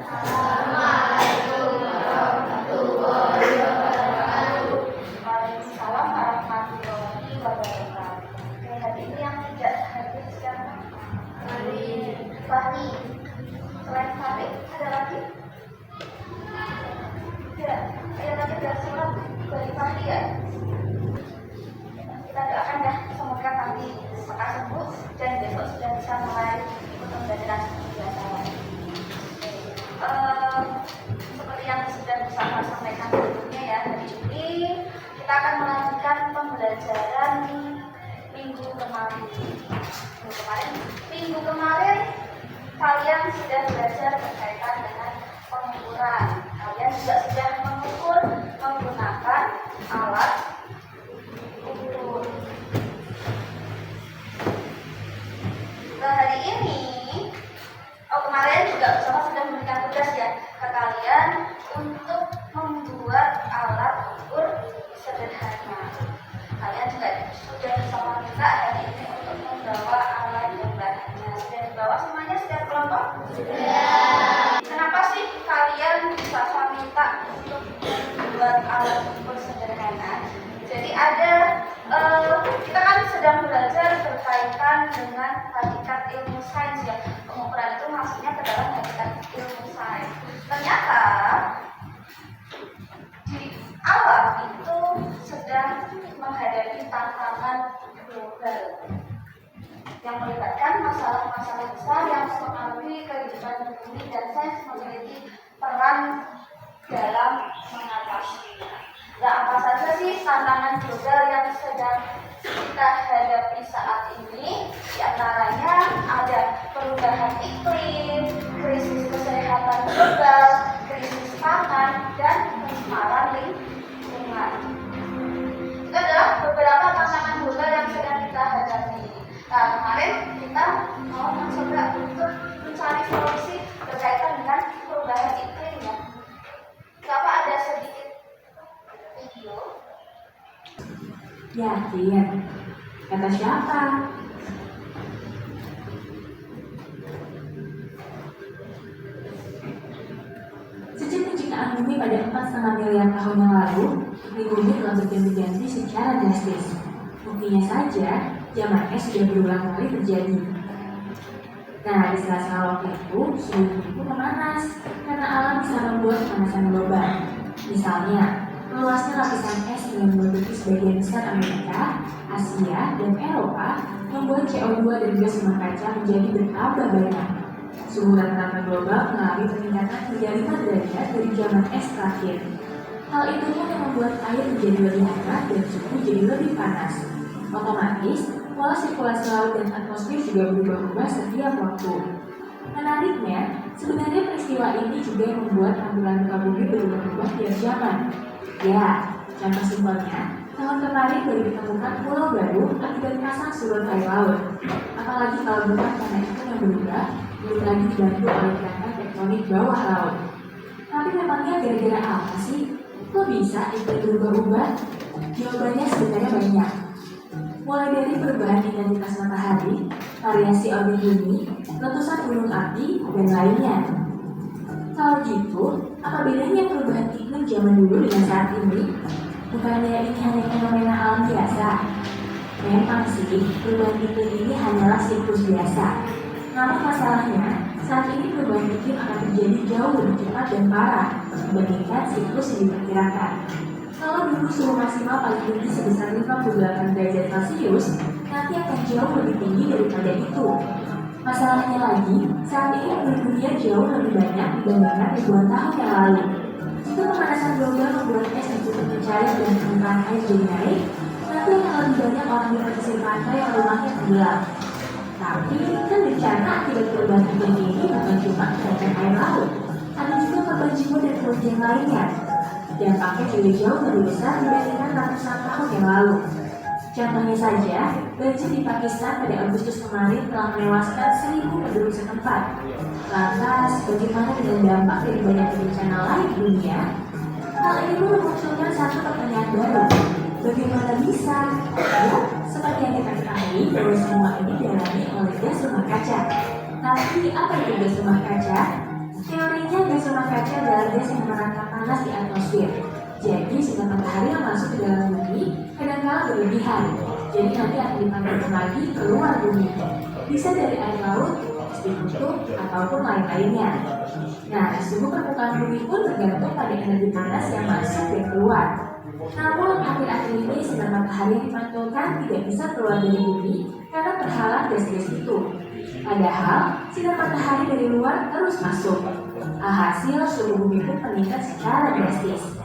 Waalaikumsalam warahmatullahi wabarakatuh. Oke, hari ini yang tidak hadir siapa? Fahri. Selain Fahri, ada lagi? Tidak. Ayo nanti biar sholat bagi Fahri ya. Kita doakan ya, semoga Fahri cepat sembuh dan besok sudah bisa mulai ikut pembelajaran seperti biasa lagi. Seperti yang sudah bersama sampaikan sebelumnya ya, hari ini kita akan melanjutkan pembelajaran minggu kemarin. Minggu kemarin kalian sudah belajar berkaitan dengan pengukuran. Kalian juga sudah mengukur menggunakan alat ukur. Nah, hari ini kemarin juga bersama sudah memberikan tugas ya ke kalian untuk membuat alat ukur sederhana. Kalian juga sudah bersama kita hari ini untuk membawa alat dan bahannya. Sudah dibawa semuanya setiap kelompok? Sudah. Kenapa sih kalian bisa minta untuk membuat alat ukur sederhana? Jadi kita kan sedang belajar berkaitan dengan hakikat ilmu sains ya. Pengukuran itu maksudnya ke dalam hakikat ilmu sains. Ternyata di alam itu sedang menghadapi tantangan global yang melibatkan masalah-masalah besar yang mempengaruhi kehidupan bumi dan sains memiliki peran dalam mengatasinya. Nah, apa saja sih tantangan global yang sedang kita hadapi saat ini? Di antaranya ada perubahan iklim, krisis kesehatan global, krisis pangan, dan pencemaran lingkungan. Itu adalah beberapa tantangan global yang sedang kita hadapi. Nah, kemarin kita mau mencoba untuk mencari solusi berkaitan dengan perubahan iklim ya. Bapak ada sedikit video. Yakin? Kata siapa? Sejak penciptaan bumi pada 4,5 miliar tahun yang lalu, bumi telah berganti-ganti secara drastis. Buktinya saja, zaman es sudah berulang kali terjadi. Nah, di sela-sela waktu itu, suhu bumi memanas karena alam bisa membuat pemanasan global. Misalnya, meluasnya lapisan es yang menutupi sebagian besar Amerika, Asia, dan Eropa membuat CO2 dan gas rumah kaca menjadi bertambah banyak. Suhu rata-rata global mengalami peningkatan hingga 5 derajat dari zaman es terakhir. Hal itu pun yang membuat air menjadi lebih hangat dan suhu jadi lebih panas. Otomatis, pola sirkulasi laut dan atmosfer juga berubah-ubah setiap waktu. Menariknya, sebenarnya peristiwa ini juga yang membuat tampilan muka bumi berubah-ubah tiap zaman. Ya, contoh simpelnya, tahun kemarin baru ditemukan pulau baru akibat pasang surut air laut. Apalagi kalau bukan karena itu yang berubah, belum lagi dibantu oleh gerakan tektonik bawah laut. Tapi memangnya gara-gara apa sih? Kok bisa iklim berubah-ubah? Jawabannya sebenarnya banyak. Mulai dari perubahan intensitas matahari, variasi orbit bumi, letusan gunung api, dan lainnya. Kalau gitu, apa bedanya perubahan iklim zaman dulu dengan saat ini? Bukannya ini hanya fenomena alam biasa? Memang sih, perubahan iklim ini hanyalah siklus biasa. Namun masalahnya, saat ini perubahan iklim akan terjadi jauh lebih cepat dan parah dibandingkan siklus yang diperkirakan. Kalau dulu suhu maksimal paling tinggi sebesar 58 derajat Celcius, nanti akan jauh lebih tinggi daripada itu. Masalahnya lagi, saat ini penduduk dunia jauh lebih banyak dibandingkan ribuan tahun yang lalu. Jika pemanasan global membuat es yang cukup mencair dan permukaan air jadi naik, nanti akan lebih banyak orang di pesisir pantai yang rumahnya tenggelam. Tapi kan bencana akibat perubahan iklim ini bukan cuma kenaikan air laut, ada juga korban jiwa dan kerugian lainnya. Dampaknya juga jauh lebih besar dibandingkan ratusan tahun yang lalu. Contohnya saja, banjir di Pakistan pada Agustus kemarin telah menewaskan 1.000 penduduk setempat. Lantas, bagaimana dengan dampak dari banyak bencana lain di dunia? Hal ini pun memunculkan satu pertanyaan baru. Bagaimana bisa? Ya, seperti yang kita ketahui bahwa semua ini dialami oleh gas rumah kaca. Tapi apa itu gas rumah kaca? Teorinya gas gas yang merangkap panas di atmosfer. Jadi sinar matahari yang masuk ke dalam bumi kadang-kala berlebihan. Jadi nanti akan dipantulkan lagi keluar bumi. Bisa dari air laut, es di kutub, ataupun lain-lainnya. Nah, suhu permukaan bumi pun tergantung pada energi panas yang masuk dan keluar. Namun, akhir-akhir ini sinar matahari yang dipantulkan tidak bisa keluar dari bumi karena terhalang gas-gas itu. Padahal, sinar matahari dari luar terus masuk. Alhasil, suhu bumi pun meningkat secara drastis.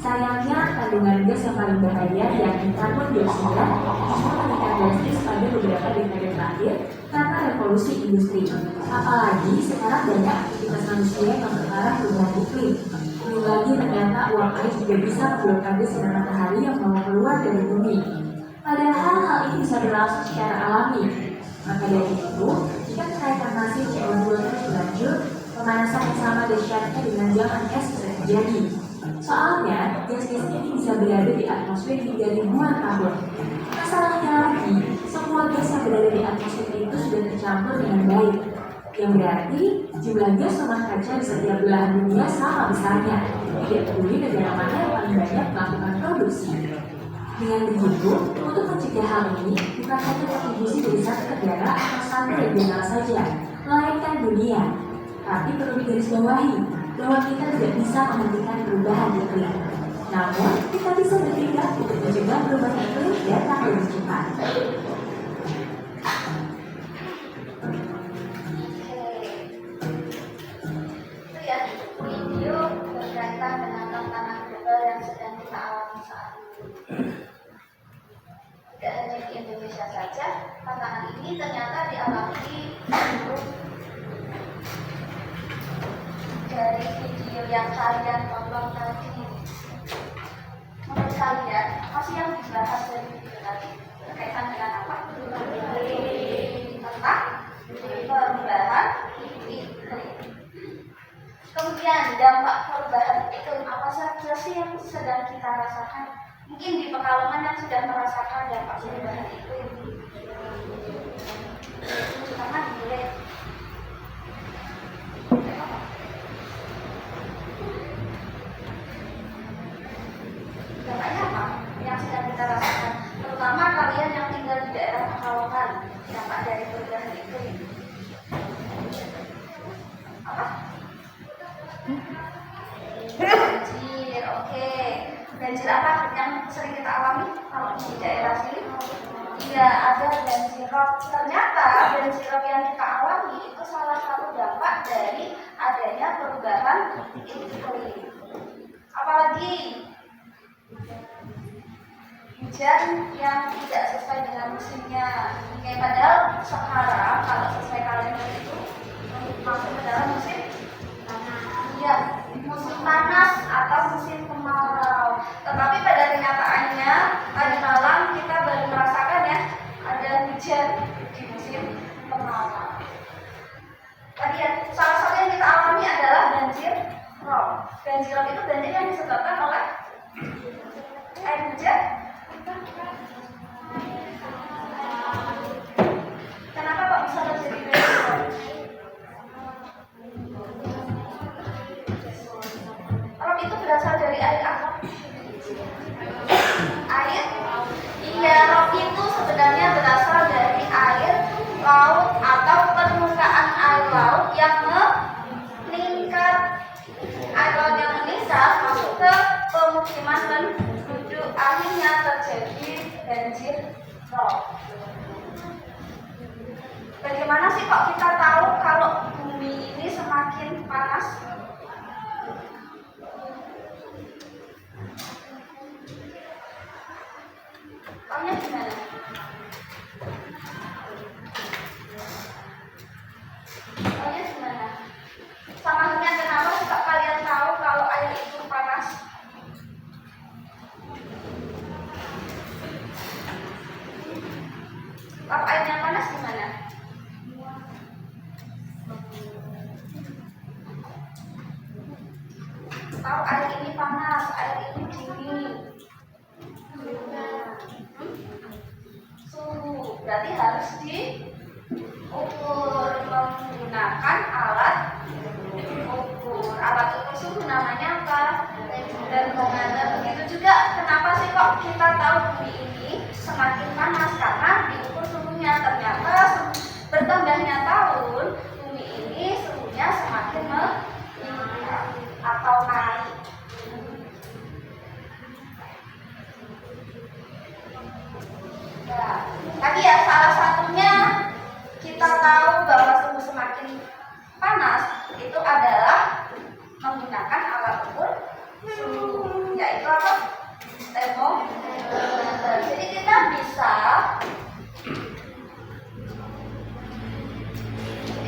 Sayangnya, kandungan gas yang paling bahaya, yakni karbon dioksida, justru meningkat drastis pada beberapa dekade terakhir karena revolusi industri. Apalagi sekarang banyak aktivitas manusia yang memperparah perubahan iklim. Belum lagi ternyata uap air juga bisa memblokade sinar matahari yang mau keluar dari bumi. Padahal hal ini bisa berlangsung secara alami. Maka dari itu, jika kenaikan masif CO2 terus berlanjut, pemanasan yang sama dahsyatnya dengan zaman es bisa terjadi. Soalnya, gas-gas ini bisa berada di atmosfer hingga ribuan tahun. Masalahnya lagi, semua gas yang berada di atmosfer itu sudah tercampur dengan baik. Yang berarti, jumlah gas rumah kaca di setiap belahan dunia sama besarnya. Tidak peduli negara mana yang paling banyak melakukan produksi. Dengan begitu, untuk mencegah hal ini, bukan hanya kontribusi dari satu negara atau satu regional saja, melainkan dunia. Tapi perlu digarisbawahi bahwa kita tidak bisa menghentikan perubahan iklim. Namun, kita bisa bertindak untuk mencegah perubahan iklim datang lebih cepat. Itu ya video berkaitan dengan tantangan global yang sedang kita alami saat ini. Tidak hanya di Indonesia saja, tantangan ini ternyata dialami dari video yang kalian tonton tadi. Menurut kalian, masih yang dibahas dari video tadi berkaitan dengan apa? Tentang perubahan iklim. Kemudian dampak perubahan iklim apa saja sih yang sedang kita rasakan? Mungkin di Pekalongan yang sudah merasakan dampak perubahan iklim. Karena boleh. Dampaknya apa yang sedang kita rasakan? Terutama kalian yang tinggal di daerah Pekalongan, dampak dari perubahan iklim. Apa? Banjir, oke. Banjir apa yang sering kita alami kalau di daerah sini? Iya, ada banjir rob. Ternyata banjir rob yang kita alami itu salah satu dampak dari adanya perubahan iklim. Apalagi hujan yang tidak sesuai dengan musimnya. Kayak padahal sekarang kalau sesuai kalender itu masuk ke dalam musim iya, musim panas atau musim kemarau. Tetapi pada kenyataannya tadi malam kita baru merasakan ya ada hujan di musim kemarau. Tadi ya, salah satu yang kita alami adalah banjir rob. Banjir rob itu banjir yang disebabkan oleh air hujan. Kenapa kok bisa terjadi banjir rob? Rob itu berasal dari air apa? Air? Iya, rob itu sebenarnya berasal dari air laut atau permukaan air laut yang meningkat. Air laut yang meningkat masuk ke pemukiman penduduk, akhirnya terjadi banjir rob. Bagaimana sih kok kita tahu kalau bumi ini semakin panas? Taunya gimana? Taunya gimana? Sama halnya kenapa sih kok kalian tahu kalau air itu panas? Kalau airnya panas gimana? Tahu air ini panas, air ini dingin. Suhu berarti harus diukur menggunakan alat ukur. alat ukur suhu namanya apa? Termometer. Begitu juga kenapa sih kok kita tahu bumi ini semakin panas? Karena diukur suhunya. Ternyata bertambahnya tahun bumi ini suhunya semakin meningkat atau naik. Nah, tadi ya salah satunya kita tahu bahwa suhu semakin panas itu adalah menggunakan alat ukur suhu, yaitu apa? Termometer. Jadi kita bisa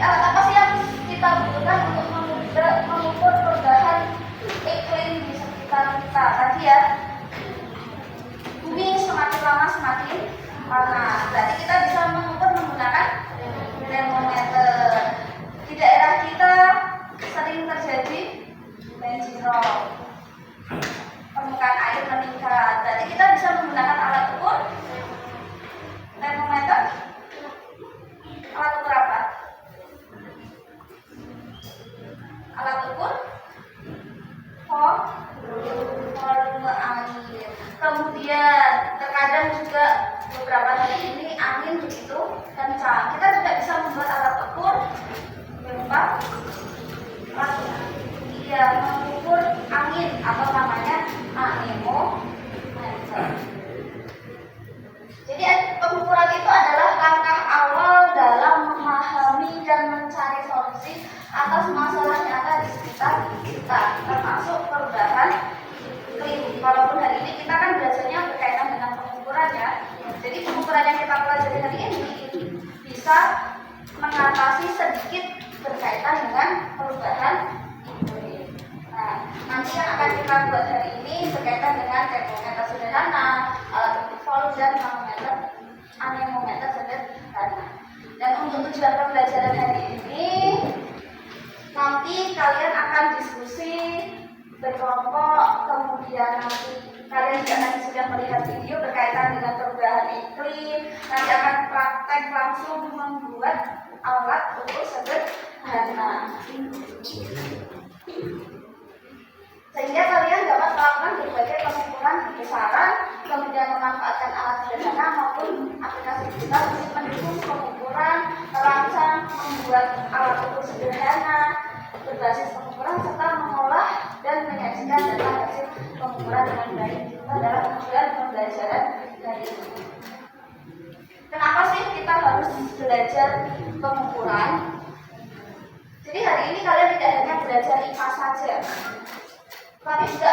alat apa sih yang kita butuhkan untuk mengukur perubahan iklim di sekitar kita? Tadi ya, bumi semakin lama semakin panas. Berarti kita bisa mengukur menggunakan termometer. Di daerah kita sering terjadi banjirop, permukaan air meningkat. Berarti kita bisa menggunakan alat ukur termometer. Alat ukur apa? Alat ukur volume air. Kemudian terkadang juga beberapa hari ini angin begitu kencang. Kita juga bisa membuat alat ukur mengukur angin atau namanya anemometer. Jadi pengukuran itu adalah langkah awal dalam memahami dan mencari solusi atas masalah nyata di sekitar kita, termasuk perubahan iklim. Walaupun hari ini kita kan belajarnya berkaitan dengan pengukuran ya. Jadi pengukuran yang kita pelajari hari ini bisa mengatasi sedikit berkaitan dengan perubahan iklim. Nah, nanti yang akan kita buat hari ini berkaitan dengan termometer sederhana, alat ukur volume dan anemometer sederhana. Dan untuk tujuan pembelajaran hari ini, nanti kalian akan diskusi berkelompok, kemudian nanti kalian juga nanti sudah melihat video berkaitan dengan perubahan iklim, nanti akan praktek langsung membuat alat ukur sederhana. Sehingga kalian dapat melakukan berbagai pengukuran besaran, kemudian memanfaatkan alat sederhana maupun aplikasi digital untuk mendukung pengukuran, merancang, membuat alat ukur sederhana berbasis pengukuran serta mengolah dan menyajikan data hasil pengukuran dengan baik. Itu adalah tujuan pembelajaran dari ini. Kenapa sih kita harus belajar pengukuran? Jadi hari ini kalian tidak hanya belajar IPA saja, tapi juga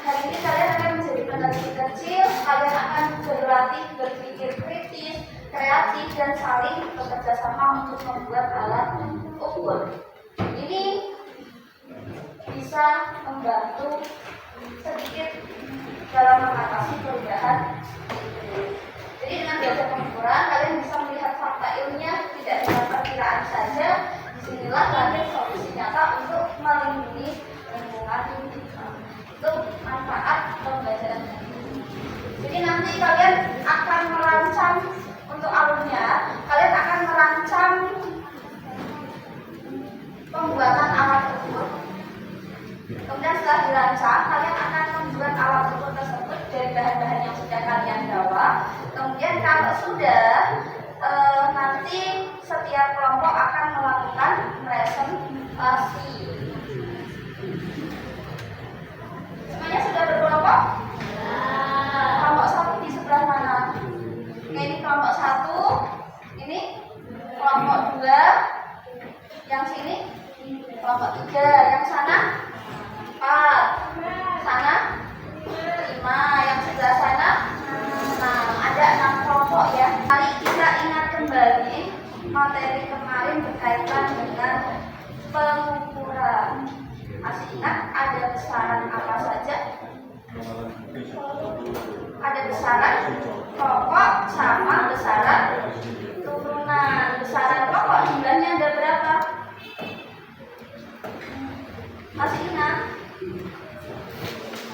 hari ini kalian akan menjadi peneliti kecil. Kalian akan berlatih berpikir kritis, kreatif, dan saling bekerja sama untuk membuat alat ukur. Ini bisa membantu sedikit dalam mengatasi perubahan iklim. Jadi dengan belajar pengukuran, kalian bisa melihat fakta ilmiah tidak dengan perkiraan saja. Disinilah lahir solusi nyata untuk melindungi lingkungan kita. Itu manfaat pembelajaran ini. Jadi nanti kalian akan merancang untuk alurnya, kalian akan merancang pembuatan alat ukur. Kemudian setelah dirancang, kalian akan membuat alat ukur tersebut dari bahan-bahan yang sudah kalian bawa. Kemudian kalau sudah, nanti setiap kelompok akan melakukan presentasi. Semuanya sudah berkelompok? Kelompok satu di sebelah mana? Oke, ini kelompok satu, ini kelompok dua, yang sini kelompok tiga, yang sana 4, sana 5, yang sebelah sana 6. Ada 6 kelompok ya. Mari kita ingat kembali materi kemarin berkaitan dengan pengukuran. Masih ingat ada besaran apa saja? Ada besaran pokok sama besaran turunan. Besaran pokok jumlahnya ada berapa? Masih ingat?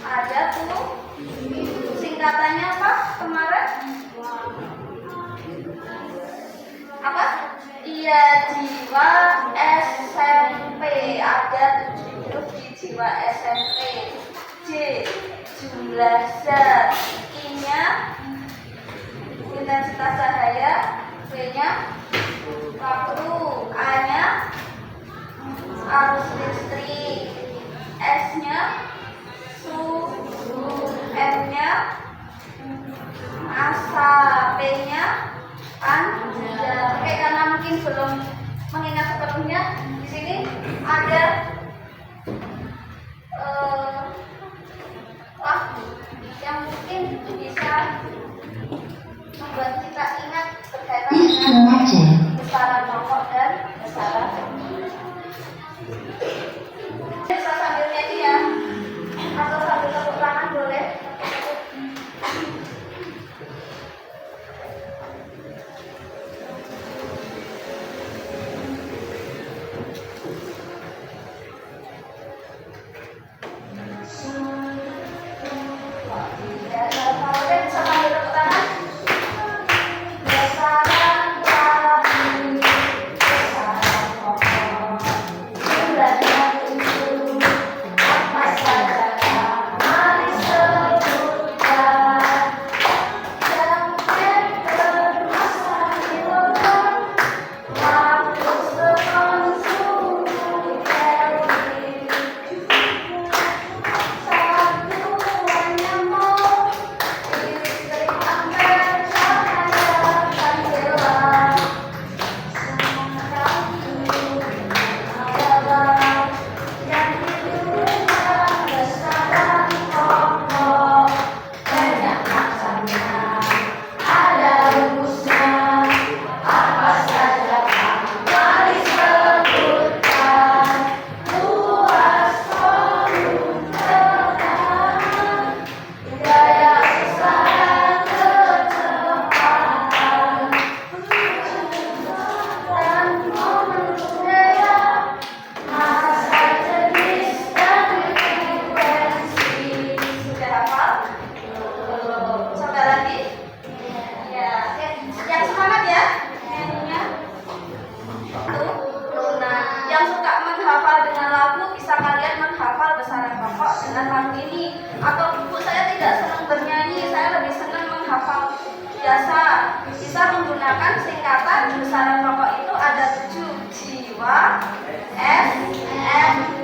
Ada tuh. Singkatannya apa kemarin? Apa? Iya, jiwa SMP ada 17. huruf di jiwa SMP. J. Jumlah zat. I-nya intensitas cahaya. B-nya waktu. A-nya arus listrik. S-nya suhu. M-nya massa. P-nya panjang. Oke, karena mungkin belum mengingat sepenuhnya, di sini ada lagu yang mungkin bisa membuat kita ingat berkaitan dengan besaran rokok dan besaran. Bisa sambil nyanyi ya, atau sambil tepuk tangan boleh. Bisa menggunakan singkatan besaran rokok itu ada 7 jiwa SMP.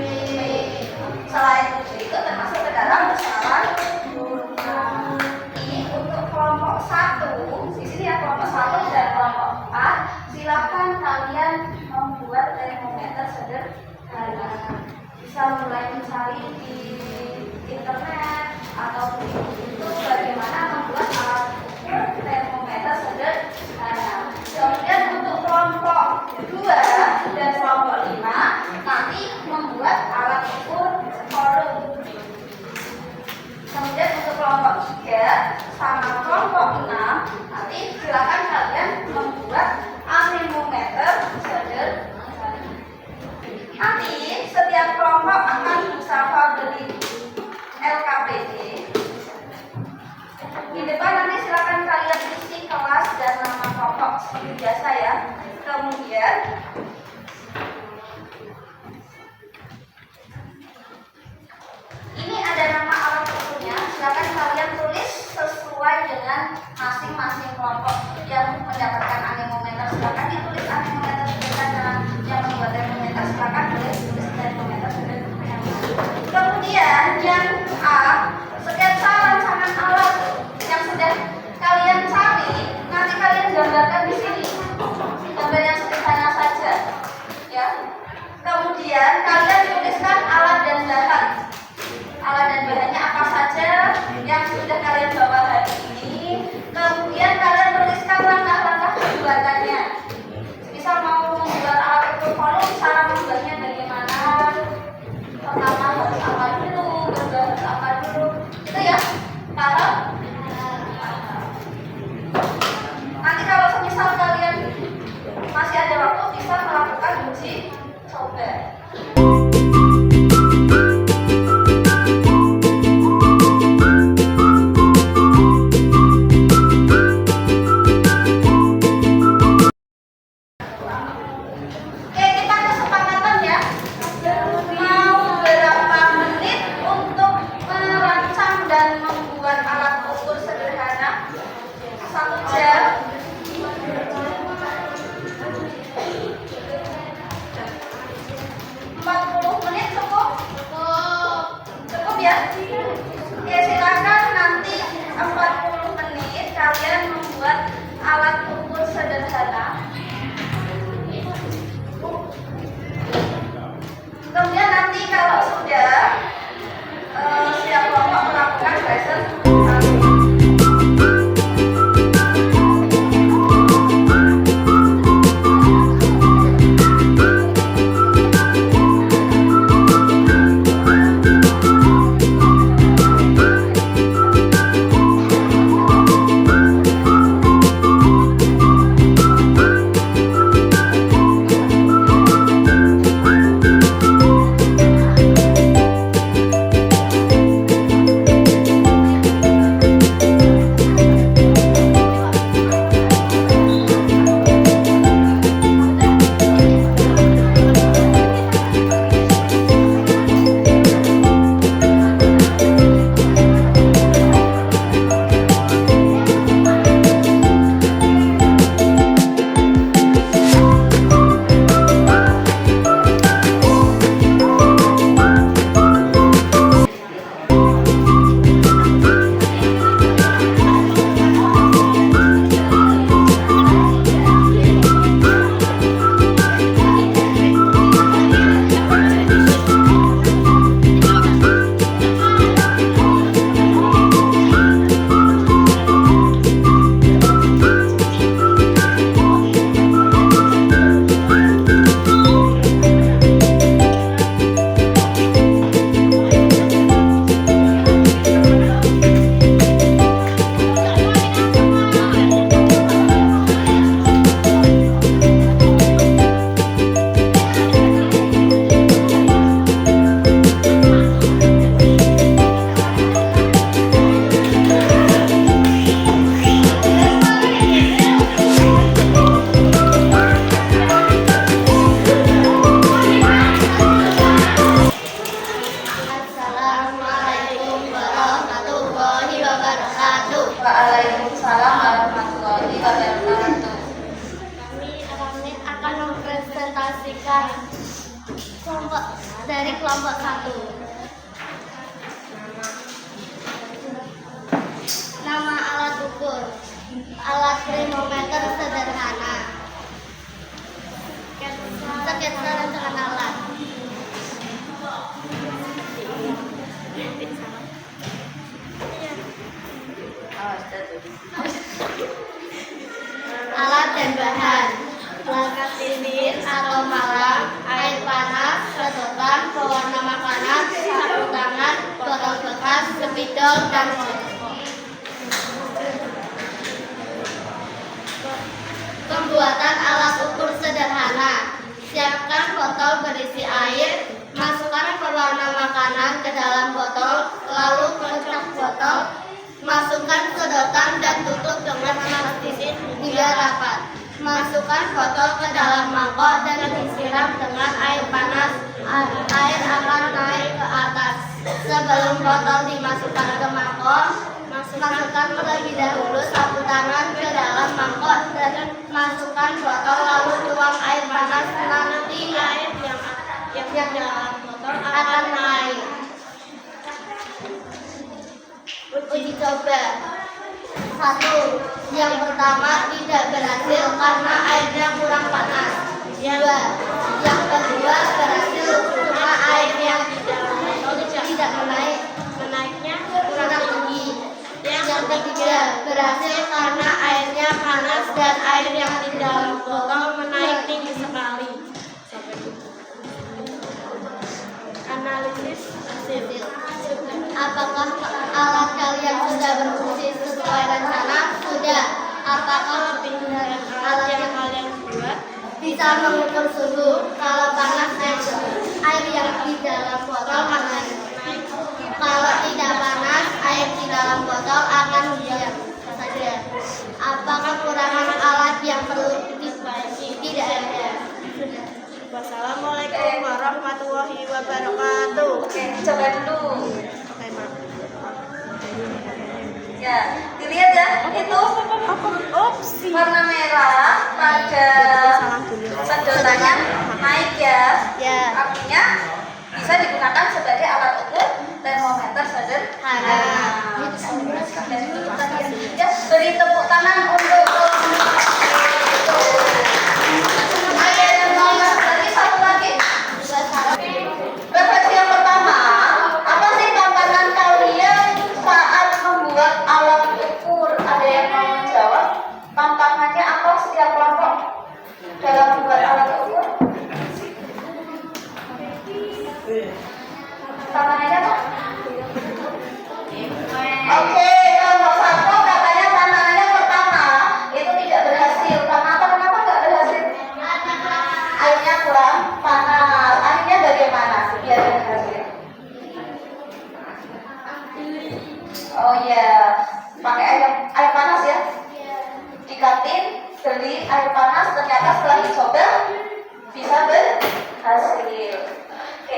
Selain 7 itu termasuk ke dalam besaran ini untuk kelompok 1. Di sini ya kelompok 1 dan kelompok 4. Silakan kalian membuat termometer sederhana. Bisa mulai mencari di internet atau di YouTube bagaimana membuat alat termometer sederhana. Kemudian untuk kelompok 2 dan kelompok 5 nanti membuat alat ukur volume. Kemudian untuk kelompok 3 sama kelompok 6 nanti silakan kalian membuat anemometer sederhana. Nanti setiap kelompok akan bersama beli LKPD. Di depan nanti silakan kalian isi kelas dan nama kelompok seperti biasa ya. Kemudian ini ada nama alat ukurnya. Silakan kalian tulis sesuai dengan masing-masing kelompok yang mendapatkan anemometer. Silakan ditulis anemometer sederhana. Yang membuat termometer silakan tulis termometer sederhana. Kemudian yang A, sketsa rancangan alat yang sudah kalian cari, nanti kalian gambarkan di sini. Gambar yang sederhana saja, ya. Kemudian kalian tuliskan alat dan bahan. Alat dan bahannya apa saja yang sudah kalian bawa hari ini. Kemudian kalian tuliskan langkah-langkah pembuatannya. Misal mau membuat alat ukur volume, cara membuatnya bagaimana? Pertama harus apa dulu? cukup ya? Oke, silakan nanti 40 menit kalian membuat alat ukur sederhana. Kemudian nanti kalau sudah setiap kelompok melakukan lesson. Waalaikumsalam warahmatullahi wabarakatuh. Kami akan mempresentasikan dari kelompok 1. Nama alat ukur, alat termometer sederhana. Sketsa rancangan alat. Alat dan bahan: pelengkap titik atau malam, air panas, sedotan, pewarna makanan, sapu tangan, botol bekas, spidol, dan pembuatan alat ukur sederhana. Siapkan botol berisi air, masukkan pewarna makanan ke dalam botol, lalu kocok botol. Masukkan sedotan dan tutup dengan plastik hingga rapat. Masukkan botol ke dalam mangkok dan disiram dengan air panas. Air akan naik ke atas. Sebelum botol dimasukkan ke mangkok, masukkan terlebih dahulu sapu tangan ke dalam mangkok dan masukkan botol, lalu tuang air panas. Nanti air yang dalam botol akan naik. Uji coba. 1. Yang pertama tidak berhasil karena airnya kurang panas. 2. Yang kedua berhasil cuma air yang tidak menaiknya kurang tinggi. Yang ketiga berhasil karena airnya panas dan air yang di dalam botol menaik tinggi sekali. Analisis hasil. Apakah alat kalian sudah berfungsi sesuai rencana? Sudah. Apakah alat yang kalian buat bisa mengukur suhu? Kalau panas, air yang di dalam botol akan naik. Kalau tidak panas, air di dalam botol akan diam saja. Apakah kurangan alat yang perlu diperbaiki? Tidak ada. Wassalamualaikum warahmatullahi wabarakatuh. Oke, coba dulu. Ya, dilihat ya, itu warna merah pada sedotannya naik ya. Artinya bisa digunakan sebagai alat ukur termometer. Oh ya, pakai air panas ya. Di kantin beli air panas, ternyata setelah dicoba bisa berhasil. Oke,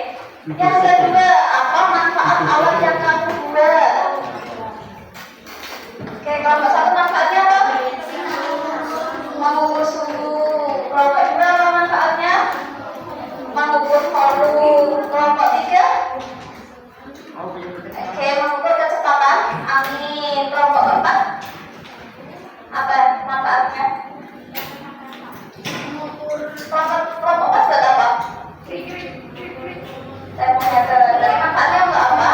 yang kedua, apa manfaat alat yang kamu buat? Oke, kelompok satu manfaatnya apa? Mengukur suhu. Kelompok dua apa manfaatnya? Mengukur volume. Kelompok tiga? Oke, mengukur kecepatan angin. Kelompok keempat? Apa manfaatnya? Kelompok empat buat apa? Termometer. Dari manfaatnya untuk apa?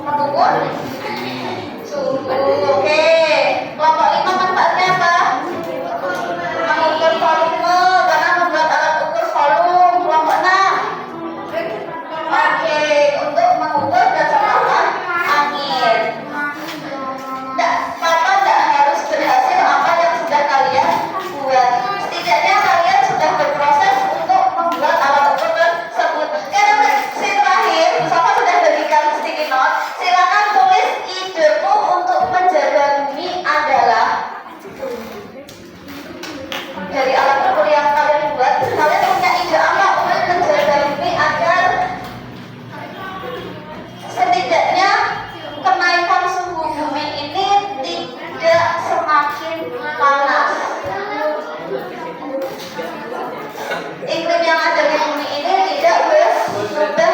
Mengukur suhu. Oke. Kelompok lima manfaatnya apa? Mengukur volume, karena membuat alat ukur volume. Kelompok enam. Oke, untuk mengukur kecepatan angin. Papa tidak harus berhasil apa yang sudah kalian buat. Setidaknya kalian sudah berproses untuk membuat alat ukur tersebut. Si terakhir, Mustafa sudah berikan sticky note. Silakan tulis idemu untuk menjaga bumi adalah. Dari alat ukur yang kalian buat, kalian punya ide apa untuk menjaga bumi agar setidaknya kenaikan suhu bumi ini tidak semakin panas. Iklim yang ada di bumi ini tidak berubah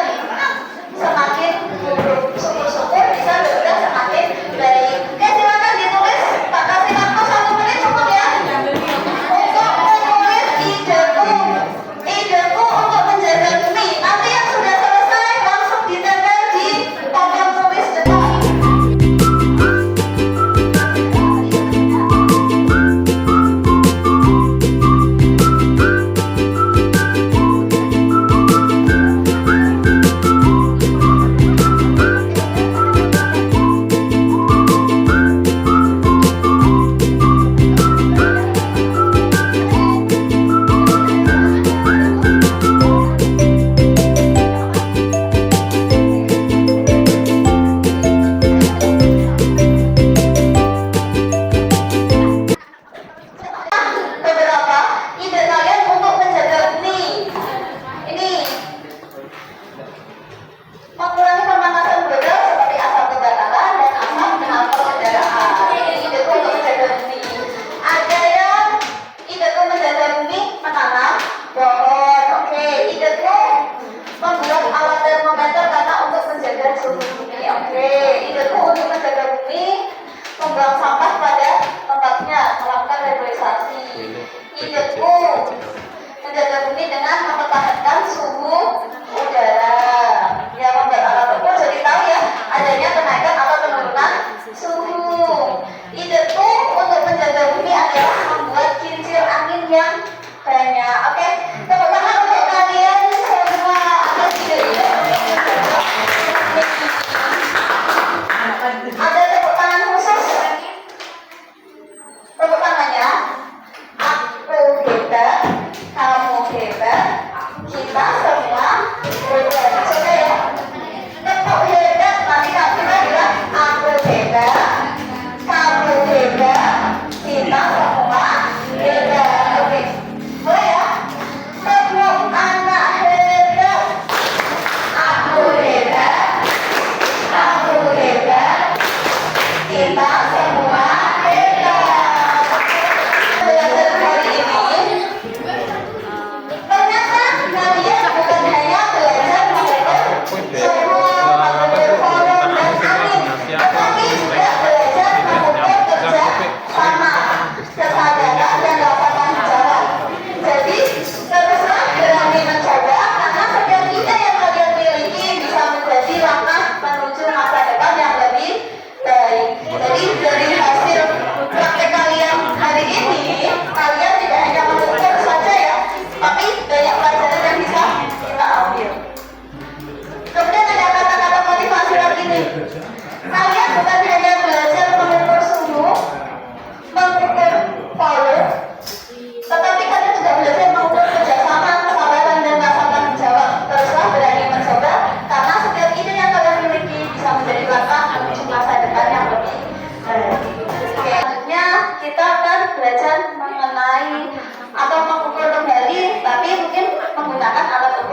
semakin buruk. Syukur-syukur bisa berubah semakin baik. Oke, silakan ditulis. Tak kasih waktu 1 menit cukup ya. Untuk menulis ideku untuk menjaga bumi. Nanti yang sudah selesai langsung ditempel di papan tulis depan. Beberapa ide kalian untuk menjaga bumi. Ini mengurangi pemanasan global seperti asap kebakaran dan asap knalpot kendaraan. Ini ideku untuk menjaga bumi. Ada yang ideku menjaga bumi menanam pohon. Oke, ideku membuat alat termometer karena untuk menjaga suhu bumi. Oke, ideku untuk menjaga bumi membuang sampah pada tempatnya, melakukan reboisasi. Ideku menjaga bumi dengan mempertahankan suhu udara. Ya, membuat alat ukur jadi tahu ya adanya kenaikan atau penurunan suhu. Ideku untuk menjaga bumi adalah membuat kincir angin yang banyak. Oke, tepuk tangan untuk kalian semua atas ide-ide. Ada tepuk tangan khusus. Tepuk tangannya. Aku hebat, kamu hebat, kita semua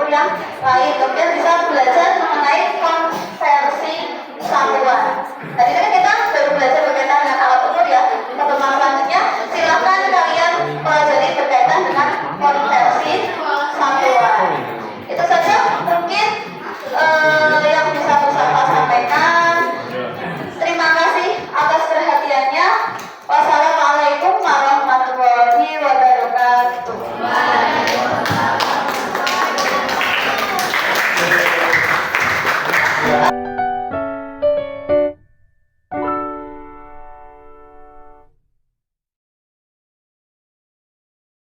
yang lain. Oke,